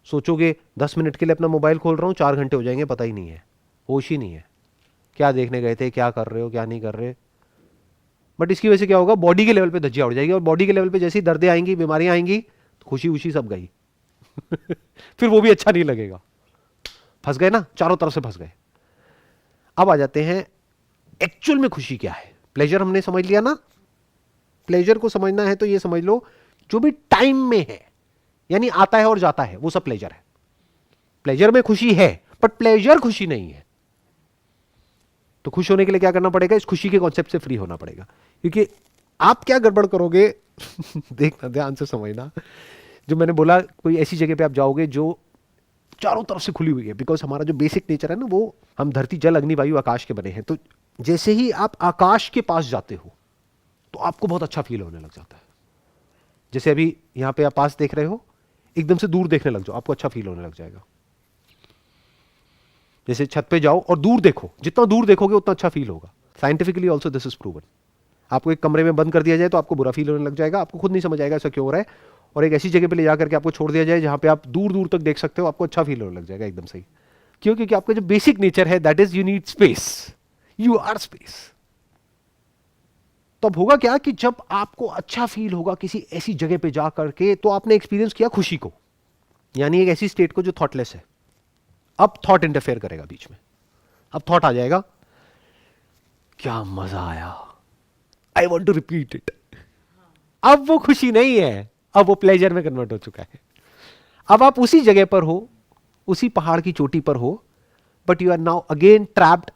सोचोगे 10 मिनट के लिए अपना मोबाइल खोल रहा हूं, 4 घंटे हो जाएंगे, पता ही नहीं है, होश ही नहीं है क्या देखने गए थे, क्या कर रहे हो, क्या नहीं कर रहे। बट इसकी वजह से क्या होगा, बॉडी के लेवल पे धज्जियां उड़ जाएगी, और बॉडी के लेवल पे जैसी दर्दें आएंगी, बीमारियां आएंगी, तो खुशी उशी सब गई। फिर वो भी अच्छा नहीं लगेगा, फंस गए ना, चारों तरफ से फंस गए। अब आ जाते हैं एक्चुअल में खुशी क्या है। प्लेजर हमने समझ लिया ना, प्लेजर को समझना है तो ये समझ लो, जो भी टाइम में है यानी आता है और जाता है, वो सब प्लेजर है। प्लेजर में खुशी है, बट प्लेजर खुशी नहीं है। तो खुश होने के लिए क्या करना पड़ेगा, इस खुशी के कॉन्सेप्ट से फ्री होना पड़ेगा। क्योंकि आप क्या गड़बड़ करोगे देखना, ध्यान से समझना। जो मैंने बोला, कोई ऐसी जगह पे आप जाओगे जो चारों तरफ से खुली हुई है, बिकॉज हमारा जो बेसिक नेचर है ना, वो हम धरती जल अग्नि वायु आकाश के बने हैं। तो जैसे ही आप आकाश के पास जाते हो तो आपको बहुत अच्छा फील होने लग जाता है। जैसे अभी यहां पे आप पास देख रहे हो, एकदम से दूर देखने लग जाओ, आपको अच्छा फील होने लग जाएगा। जैसे छत पे जाओ और दूर देखो, जितना दूर देखोगे उतना अच्छा फील होगा। Scientifically also this is proven. आपको एक कमरे में बंद कर दिया जाए तो आपको बुरा फील होने लग जाएगा, आपको खुद नहीं समझ आएगा ऐसा क्यों हो रहा है। और एक ऐसी जगह पे ले जाकर के आपको छोड़ दिया जाए जहां पे आप दूर दूर तक देख सकते हो, आपको अच्छा फील होने लग जाएगा एकदम सही। क्यों? क्योंकि आपका जो बेसिक नेचर है that is you need space, you are space. तब होगा क्या कि जब आपको अच्छा फील होगा किसी ऐसी जगह पे जा करके, तो आपने एक्सपीरियंस किया खुशी को, यानी एक ऐसी स्टेट को जो थॉटलेस है। अब थॉट इंटरफेयर करेगा बीच में, अब थॉट आ जाएगा, क्या मजा आया, I want to repeat it. अब वो खुशी नहीं है, अब वो प्लेजर में कन्वर्ट हो चुका है। अब आप उसी जगह पर हो, उसी पहाड़ की चोटी पर हो, but you are now again trapped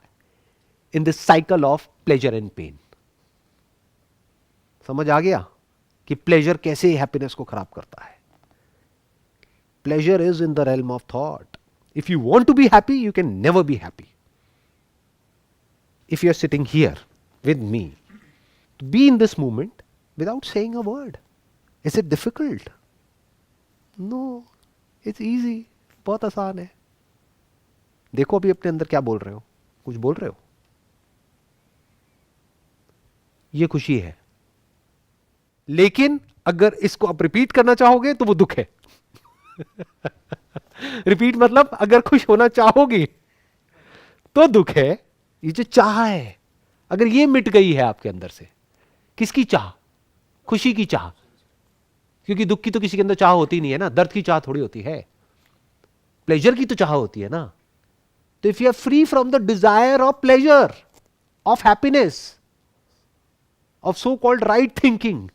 in this cycle of pleasure and pain. समझ आ गया कि प्लेजर कैसे हैप्पीनेस को खराब करता है। Pleasure is in the realm of thought. If you want to be happy, you can never be happy. If you are sitting here with me, to be in this moment without saying a word. Is it difficult? No, it's easy. बहुत आसान है। देखो अभी अपने अंदर क्या बोल रहे हो, कुछ बोल रहे हो, ये खुशी है। लेकिन अगर इसको आप रिपीट करना चाहोगे तो वो दुख है। रिपीट मतलब अगर खुश होना चाहोगे तो दुख है। ये जो चाह है, अगर ये मिट गई है आपके अंदर से, किसकी चाह? खुशी की चाह, क्योंकि दुख की तो किसी के अंदर चाह होती नहीं है ना, दर्द की चाह थोड़ी होती है, प्लेजर की तो चाह होती है ना। तो if you are free from the desire of pleasure, of happiness, of so called right thinking,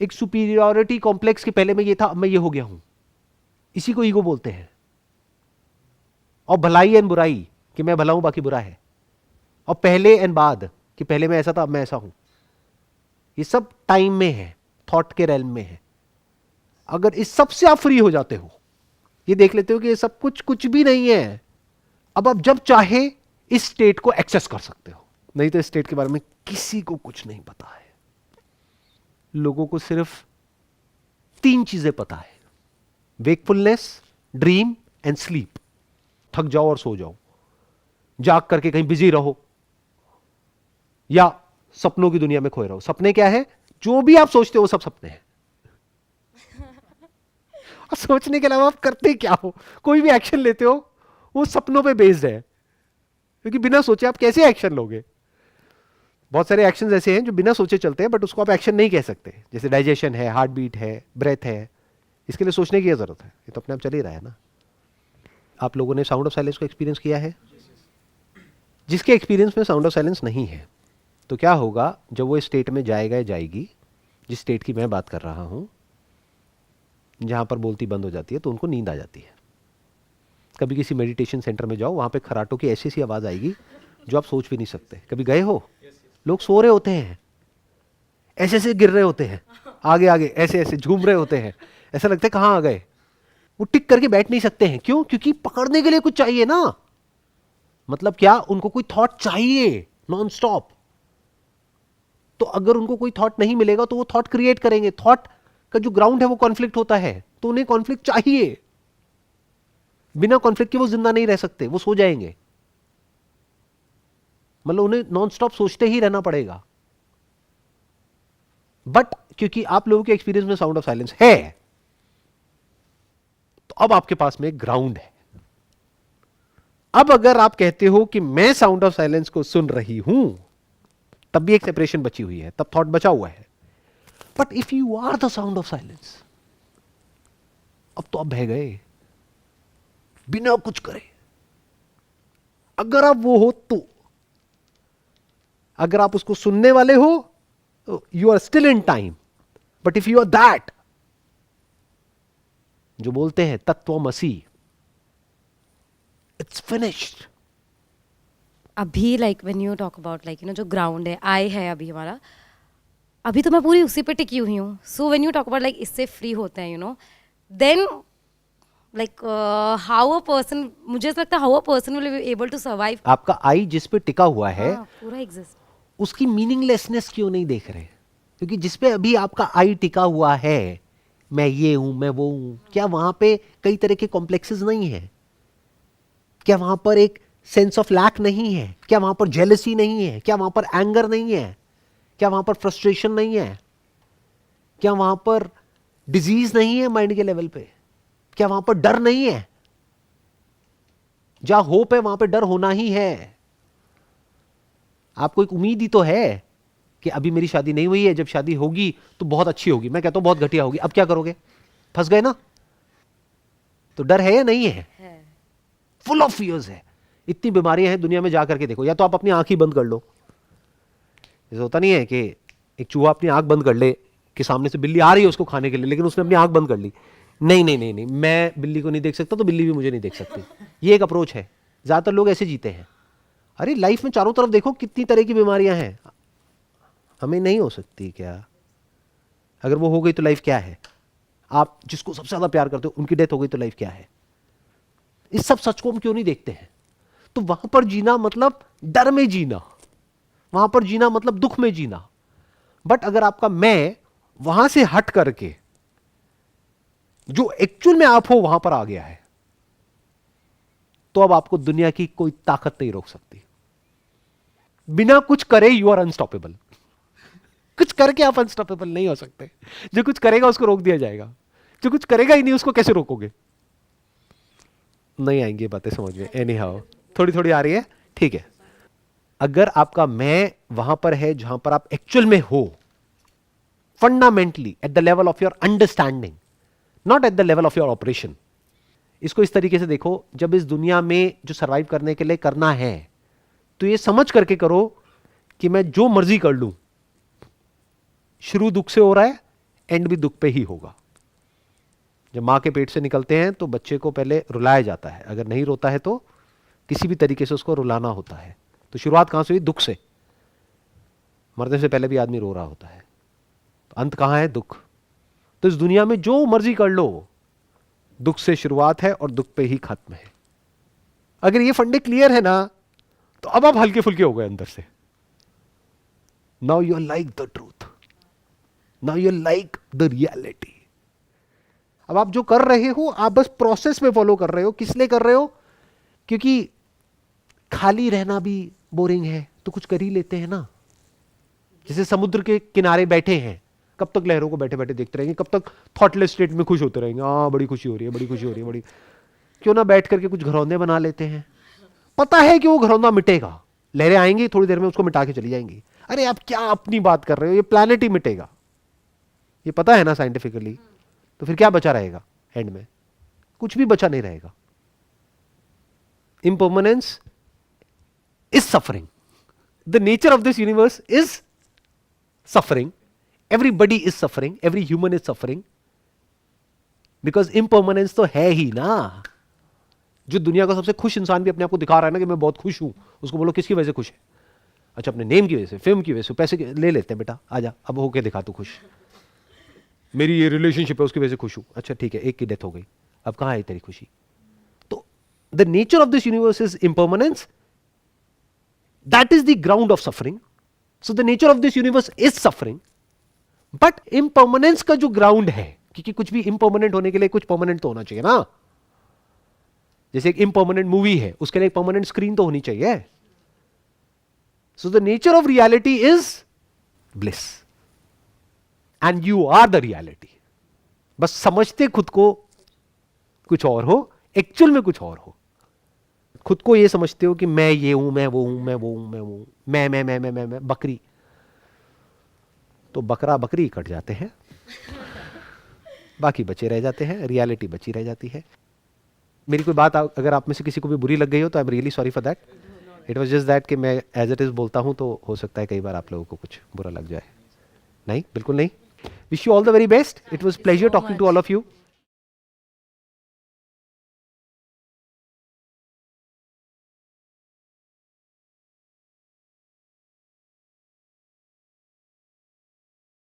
एक सुपीरियरिटी कॉम्प्लेक्स के पहले मैं ये था, अब मैं ये हो गया हूं, इसी को ईगो बोलते हैं। और भलाई एंड बुराई, कि मैं भला हूं बाकी बुरा है, और पहले एंड बाद, कि पहले मैं ऐसा था अब मैं ऐसा हूं, ये सब टाइम में है, थॉट के रेल्म में है। अगर इस सब से आप फ्री हो जाते हो, ये देख लेते हो कि ये सब कुछ भी नहीं है, अब आप जब चाहे इस स्टेट को एक्सेस कर सकते हो। नहीं तो इस स्टेट के बारे में किसी को कुछ नहीं पता है। लोगों को सिर्फ 3 चीजें पता है, वेकफुलनेस, ड्रीम एंड स्लीप। थक जाओ और सो जाओ, जाग करके कहीं बिजी रहो, या सपनों की दुनिया में खोए रहो। सपने क्या है? जो भी आप सोचते हो वो सब सपने हैं। और सोचने के अलावा आप करते क्या हो, कोई भी एक्शन लेते हो वो सपनों पे बेस्ड है, क्योंकि बिना सोचे आप कैसे एक्शन लोगे? बहुत सारे एक्शंस ऐसे हैं जो बिना सोचे चलते हैं, बट उसको आप एक्शन नहीं कह सकते। जैसे डाइजेशन है, हार्ट बीट है, ब्रेथ है, इसके लिए सोचने की जरूरत है, ये तो अपने आप चल ही रहा है ना। आप लोगों ने साउंड ऑफ साइलेंस को एक्सपीरियंस किया है? जिसके एक्सपीरियंस में साउंड ऑफ साइलेंस नहीं है, तो क्या होगा जब वो स्टेट में जाएगा या जाएगी, जिस स्टेट की मैं बात कर रहा हूं, जहां पर बोलती बंद हो जाती है, तो उनको नींद आ जाती है। कभी किसी मेडिटेशन सेंटर में जाओ, वहां पे खराटों की ऐसी सी आवाज आएगी जो आप सोच भी नहीं सकते। कभी गए हो? लोग सो रहे होते हैं, ऐसे ऐसे गिर रहे होते हैं, आगे आगे ऐसे ऐसे झूम रहे होते हैं, ऐसा लगता है कहां आ गए। वो टिक करके बैठ नहीं सकते हैं, क्यों? क्योंकि पकड़ने के लिए कुछ चाहिए ना। मतलब क्या? उनको कोई थॉट चाहिए नॉन स्टॉप। तो अगर उनको कोई थॉट नहीं मिलेगा तो वो थॉट क्रिएट करेंगे। थॉट का जो ग्राउंड है वो कॉन्फ्लिक्ट होता है, तो उन्हें कॉन्फ्लिक्ट चाहिए। बिना कॉन्फ्लिक्ट के वो जिंदा नहीं रह सकते, वो सो जाएंगे। मतलब उन्हें नॉन स्टॉप सोचते ही रहना पड़ेगा। बट क्योंकि आप लोगों के एक्सपीरियंस में साउंड ऑफ साइलेंस है, तो अब आपके पास में एक ग्राउंड है। अब अगर आप कहते हो कि मैं साउंड ऑफ साइलेंस को सुन रही हूं, तब भी एक सेपरेशन बची हुई है, तब थॉट बचा हुआ है। But if you are the sound of silence, अब तो आप बह गए बिना कुछ करे। अगर आप वो हो तो, अगर आप उसको सुनने वाले हो, you are still in time. But if you are that, जो बोलते हैं तत्वमसी, इट्स फिनिश्ड। अभी like when you talk about like जो ग्राउंड है, आई है अभी हमारा, अभी तो मैं पूरी उसी पे टिकी हुई हूँ। So when you talk about like इससे फ्री होते हैं then like how a person, मुझे ऐसा लगता है how a person will be able to survive. आपका आई जिस पे टिका हुआ है, पूरा एग्जिस्ट, उसकी मीनिंगलेसनेस क्यों नहीं देख रहे? क्योंकि जिसपे अभी आपका आई टिका हुआ है, मैं ये हूं, मैं वो हूं, क्या वहां पे कई तरह के कॉम्प्लेक्सेस नहीं है? क्या वहां पर एक सेंस ऑफ लैक नहीं है? क्या वहां पर जेलसी नहीं है? क्या वहां पर एंगर नहीं है? क्या वहां पर फ्रस्ट्रेशन नहीं है? क्या वहां पर डिजीज नहीं है माइंड के लेवल पे? क्या वहां पर डर नहीं है? जहां होप है वहां पे डर होना ही है। आपको एक उम्मीद ही तो है कि अभी मेरी शादी नहीं हुई है, जब शादी होगी तो बहुत अच्छी होगी। मैं कहता हूं बहुत घटिया होगी। अब क्या करोगे? फंस गए ना। तो डर है या नहीं है? फुल ऑफ फियर्स है। इतनी बीमारियां हैं दुनिया में, जा करके देखो। या तो आप अपनी आंख ही बंद कर लो। जैसे होता नहीं है कि एक चूहा अपनी आंख बंद कर ले कि सामने से बिल्ली आ रही है उसको खाने के लिए, लेकिन उसने अपनी आंख बंद कर ली। नहीं नहीं नहीं नहीं, मैं बिल्ली को नहीं देख सकता तो बिल्ली भी मुझे नहीं देख सकती। ये एक अप्रोच है। ज्यादातर लोग ऐसे जीते हैं। अरे लाइफ में चारों तरफ देखो कितनी तरह की बीमारियां हैं, हमें नहीं हो सकती क्या? अगर वो हो गई तो लाइफ क्या है? आप जिसको सबसे ज्यादा प्यार करते हो उनकी डेथ हो गई तो लाइफ क्या है? इस सब सच को हम क्यों नहीं देखते हैं? तो वहां पर जीना मतलब डर में जीना, वहां पर जीना मतलब दुख में जीना। बट अगर आपका मैं वहां से हट करके जो एक्चुअल में आप हो वहां पर आ गया है, तो अब आपको दुनिया की कोई ताकत नहीं रोक सकती। बिना कुछ करे यू आर अनस्टॉपेबल। कुछ करके आप अनस्टॉपेबल नहीं हो सकते। जो कुछ करेगा उसको रोक दिया जाएगा, जो कुछ करेगा ही नहीं उसको कैसे रोकोगे? नहीं आएंगी बातें समझ में। एनी हाउ थोड़ी थोड़ी आ रही है, ठीक है। अगर आपका मैं वहां पर है जहां पर आप एक्चुअल में हो, fundamentally at the level of your understanding, not at the level of your operation. इसको इस तरीके से देखो, जब इस दुनिया में जो सर्वाइव करने के लिए करना है तो ये समझ करके करो कि मैं जो मर्जी कर लूं, शुरू दुख से हो रहा है, एंड भी दुख पे ही होगा। जब मां के पेट से निकलते हैं तो बच्चे को पहले रुलाया जाता है, अगर नहीं रोता है तो किसी भी तरीके से उसको रुलाना होता है। तो शुरुआत कहां से हुई? दुख से। मरने से पहले भी आदमी रो रहा होता है, तो अंत कहां है? दुख। तो इस दुनिया में जो मर्जी कर लो, दुख से शुरुआत है और दुख पे ही खत्म है। अगर ये फंडे क्लियर है ना, तो अब आप हल्के फुल्के हो गए अंदर से। Now you are like the truth, now you are like the reality. अब आप जो कर रहे हो, आप बस प्रोसेस में फॉलो कर रहे हो। किस लिए कर रहे हो? क्योंकि खाली रहना भी बोरिंग है, तो कुछ कर ही लेते हैं ना। जैसे समुद्र के किनारे बैठे हैं, कब तक लहरों को बैठे बैठे देखते रहेंगे? कब तक थॉटलेस स्टेट में खुश होते रहेंगे? हाँ, बड़ी खुशी हो रही है, बड़ी खुशी हो रही है, बड़ी। क्यों ना बैठ करके कुछ घरौंदे बना लेते हैं? पता है कि वो घरौंदा मिटेगा, लहरें आएंगी थोड़ी देर में, उसको मिटा के चली जाएंगी। अरे आप क्या अपनी बात कर रहे हो, ये प्लैनेट ही मिटेगा, ये पता है ना साइंटिफिकली। तो फिर क्या बचा रहेगा एंड में? कुछ भी बचा नहीं रहेगा। Impermanence is suffering, the nature of this universe is suffering, everybody is suffering, every human is suffering, because impermanence तो है ही ना। जो दुनिया का सबसे खुश इंसान भी अपने आप को दिखा रहा है ना कि मैं बहुत खुश हूं, उसको बोलो किसकी वजह से खुश है? अच्छा, अपने नेम की वजह से, फिल्म की वजह से, पैसे ले लेते हैं। बेटा आजा, अब होके दिखा तू खुश। मेरी ये रिलेशनशिप है, उसकी वजह से खुश हूं। अच्छा ठीक है, एक की डेथ हो गई, अब कहां है तेरी खुशी? तो the nature of this universe is impermanence, that is the ground of suffering. So the nature of this universe is suffering, but impermanence का जो ग्राउंड है, क्योंकि कुछ भी इम्पर्मनेंट होने के लिए कुछ परमानेंट तो होना चाहिए ना। जैसे एक इम्पर्मनेंट मूवी है, उसके लिए एक परमानेंट स्क्रीन तो होनी चाहिए। So the nature of reality is bliss, and you are the reality. बस समझते खुद को कुछ और हो, एक्चुअल में कुछ और हो। खुद को ये समझते हो कि मैं ये हूं, मैं वो हूं, मैं वो हूं, मैं वो हूं, मैं बकरी। तो बकरा बकरी कट जाते हैं, बाकी बचे रह जाते हैं, रियलिटी बची रह जाती है। मेरी कोई बात अगर आप में से किसी को भी बुरी लग गई हो तो I am really sorry for that. It was just that कि मैं एज इट इज बोलता हूं, तो हो सकता है कई बार आप लोगों को कुछ बुरा लग जाए। नहीं, बिल्कुल नहीं। Wish you all the very best. It was pleasure talking to all of you.